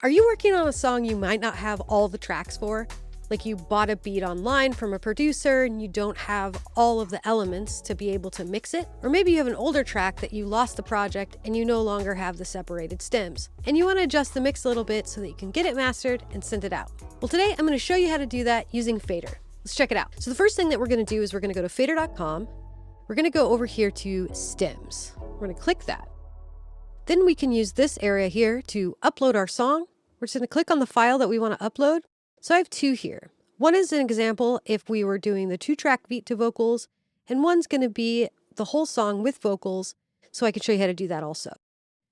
Are you working on a song you might not have all the tracks for? Like you bought a beat online from a producer and you don't have all of the elements to be able to mix it? Or maybe you have an older track that you lost the project and you no longer have the separated stems. And you want to adjust the mix a little bit so that you can get it mastered and send it out. Well, today I'm going to show you how to do that using Fadr. Let's check it out. So the first thing that we're going to do is we're going to go to fadr.com. We're going to go over here to stems. We're going to click that. Then we can use this area here to upload our song. We're just going to click on the file that we want to upload. So I have two here. One is an example if we were doing the 2-track beat to vocals, and one's going to be the whole song with vocals, so I can show you how to do that also.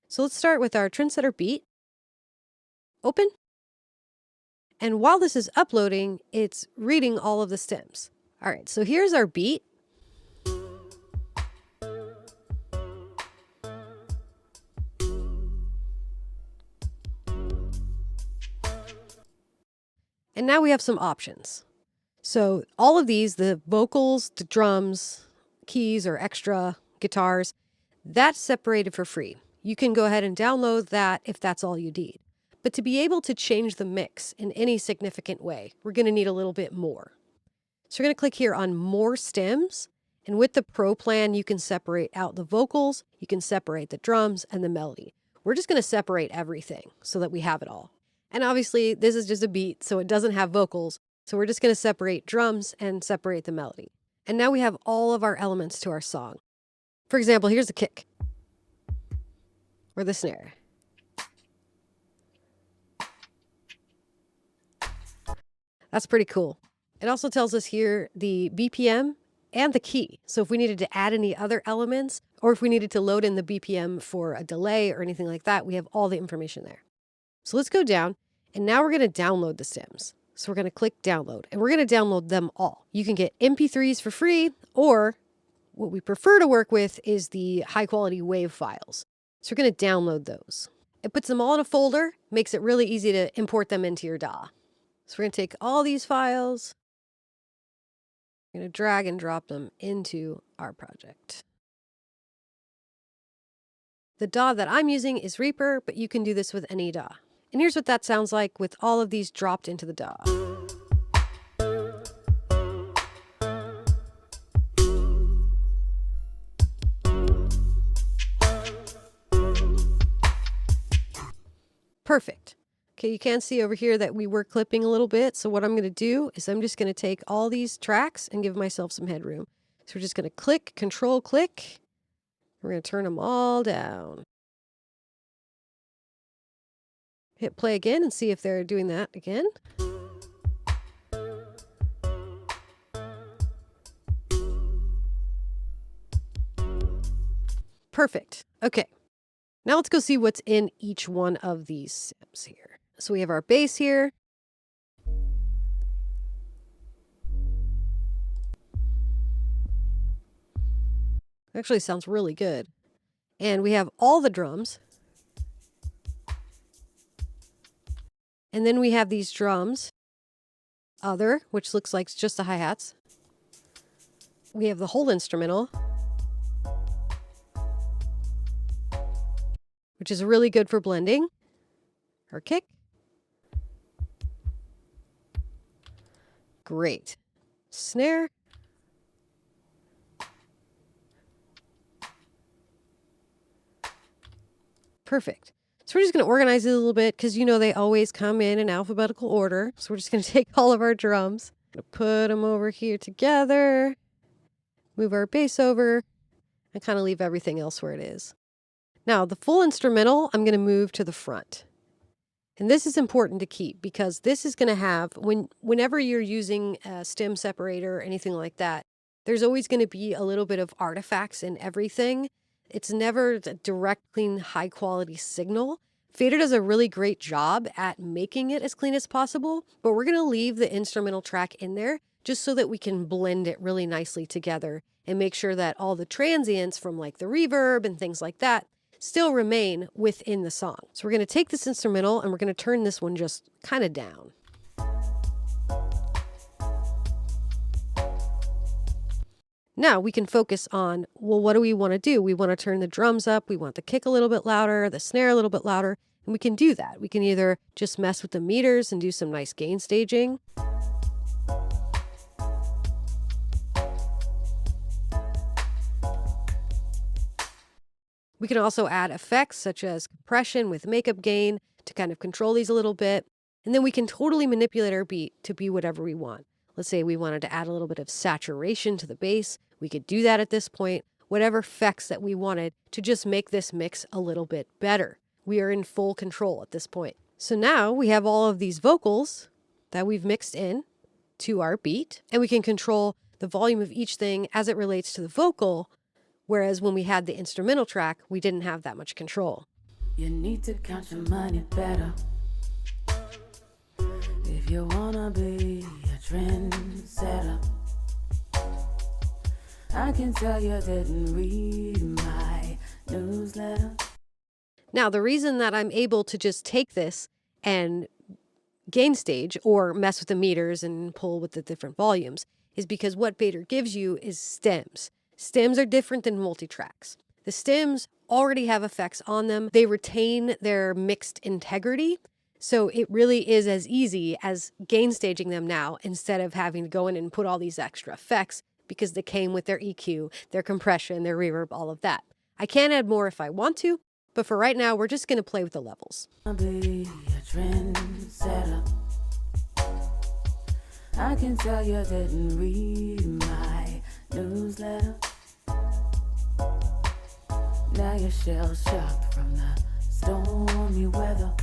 So let's start with our trendsetter beat. Open. And while this is uploading, it's reading all of the stems. All right, so here's our beat. And now we have some options. So all of these, the vocals, the drums, keys or extra guitars, that's separated for free. You can go ahead and download that if that's all you need. But to be able to change the mix in any significant way, we're going to need a little bit more. So we're going to click here on More Stems. And with the Pro plan, you can separate out the vocals, you can separate the drums and the melody. We're just going to separate everything so that we have it all. And obviously, this is just a beat, so it doesn't have vocals. So we're just going to separate drums and separate the melody. And now we have all of our elements to our song. For example, here's the kick. Or the snare. That's pretty cool. It also tells us here the BPM and the key. So if we needed to add any other elements, or if we needed to load in the BPM for a delay or anything like that, we have all the information there. So let's go down, and now we're going to download the stems. So we're going to click download, and we're going to download them all. You can get MP3s for free, or what we prefer to work with is the high quality WAV files. So we're going to download those. It puts them all in a folder, makes it really easy to import them into your DAW. So we're going to take all these files, we're going to drag and drop them into our project. The DAW that I'm using is Reaper, but you can do this with any DAW. And here's what that sounds like with all of these dropped into the DAW. Perfect. Okay, you can see over here that we were clipping a little bit. So what I'm going to do is I'm just going to take all these tracks and give myself some headroom. So we're just going to click, control click. We're going to turn them all down. Hit play again and see if they're doing that again. Perfect. Okay. Now let's go see what's in each one of these stems here. So we have our bass here. Actually sounds really good. And we have all the drums. And then we have these drums, other, which looks like just the hi-hats. We have the whole instrumental, which is really good for blending. Our kick. Great. Snare. Perfect. So we're just going to organize it a little bit because, you know, they always come in alphabetical order. So we're just going to take all of our drums, put them over here together, move our bass over, and kind of leave everything else where it is. Now, the full instrumental, I'm going to move to the front. And this is important to keep because this is going to have, whenever you're using a stem separator or anything like that, there's always going to be a little bit of artifacts in everything. It's never a direct, clean, high-quality signal. Fadr does a really great job at making it as clean as possible, but we're going to leave the instrumental track in there just so that we can blend it really nicely together and make sure that all the transients from like the reverb and things like that still remain within the song. So we're going to take this instrumental and we're going to turn this one just kind of down. Now we can focus on, well, what do we want to do? We want to turn the drums up. We want the kick a little bit louder, the snare a little bit louder. And we can do that. We can either just mess with the meters and do some nice gain staging. We can also add effects such as compression with makeup gain to kind of control these a little bit. And then we can totally manipulate our beat to be whatever we want. Let's say we wanted to add a little bit of saturation to the bass. We could do that at this point, whatever effects that we wanted to just make this mix a little bit better. We are in full control at this point. So now we have all of these vocals that we've mixed in to our beat, and we can control the volume of each thing as it relates to the vocal. Whereas when we had the instrumental track, we didn't have that much control. You need to count your money better if you wanna be a trendsetter. I can tell you didn't read my newsletter. Now, the reason that I'm able to just take this and gain stage or mess with the meters and pull with the different volumes is because what Fadr gives you is stems. Stems are different than multi-tracks. The stems already have effects on them. They retain their mixed integrity. So it really is as easy as gain staging them now instead of having to go in and put all these extra effects because they came with their EQ, their compression, their reverb, all of that. I can add more if I want to, but for right now, we're just going to play with the levels. I'll be a trendsetter. I can tell you didn't read my newsletter. Now you're shell-shocked from the stormy weather.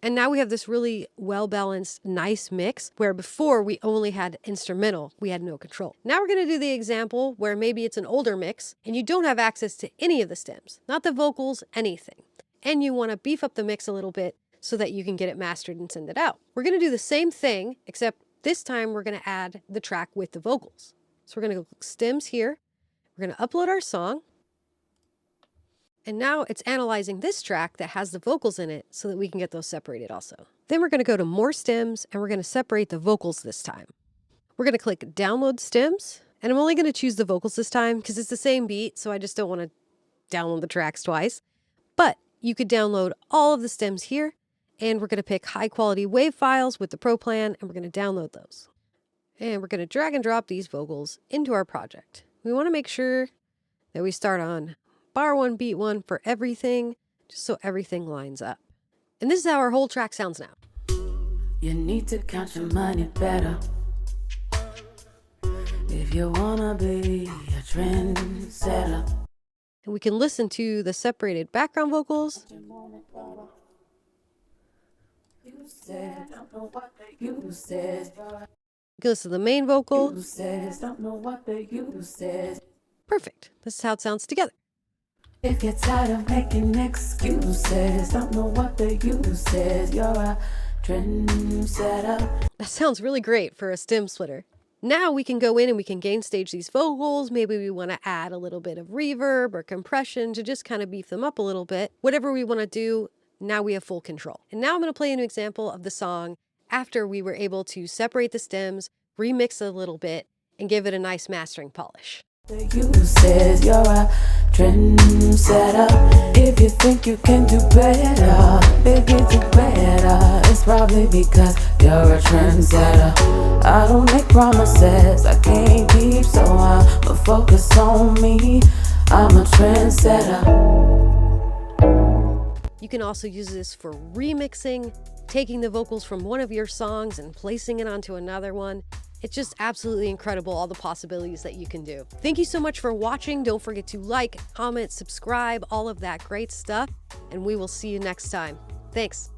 And now we have this really well-balanced, nice mix where before we only had instrumental, we had no control. Now we're going to do the example where maybe it's an older mix and you don't have access to any of the stems, not the vocals, anything. And you want to beef up the mix a little bit so that you can get it mastered and send it out. We're going to do the same thing, except this time we're going to add the track with the vocals. So we're going to go stems here. We're going to upload our song. And now it's analyzing this track that has the vocals in it so that we can get those separated also. Then we're going to go to more stems and we're going to separate the vocals this time. We're going to click download stems, and I'm only going to choose the vocals this time because it's the same beat, so I just don't want to download the tracks twice. But you could download all of the stems here, and we're going to pick high quality WAV files with the Pro plan, and we're going to download those. And we're going to drag and drop these vocals into our project. We want to make sure that we start on bar 1, beat 1 for everything, just so everything lines up. And this is how our whole track sounds now. You need to count your money better if you wanna be a trendsetter. And we can listen to the separated background vocals. You said, don't know what you said. We can listen to the main vocal. You said, don't know what you said. Perfect. This is how it sounds together. If you're tired of making excuses, don't know what you said. You're a trendsetter. That sounds really great for a stem splitter. Now we can go in and we can gain stage these vocals. Maybe we want to add a little bit of reverb or compression to just kind of beef them up a little bit. Whatever we want to do, now we have full control. And now I'm going to play an example of the song after we were able to separate the stems, remix it a little bit, and give it a nice mastering polish. You says you're a trendsetter. If you think you can do better, baby, do better. It's probably because you're a trendsetter. I don't make promises I can't keep, so I'ma focus on me. I'm a trendsetter. You can also use this for remixing, taking the vocals from one of your songs and placing it onto another one. It's just absolutely incredible, all the possibilities that you can do. Thank you so much for watching. Don't forget to like, comment, subscribe, all of that great stuff, and we will see you next time. Thanks.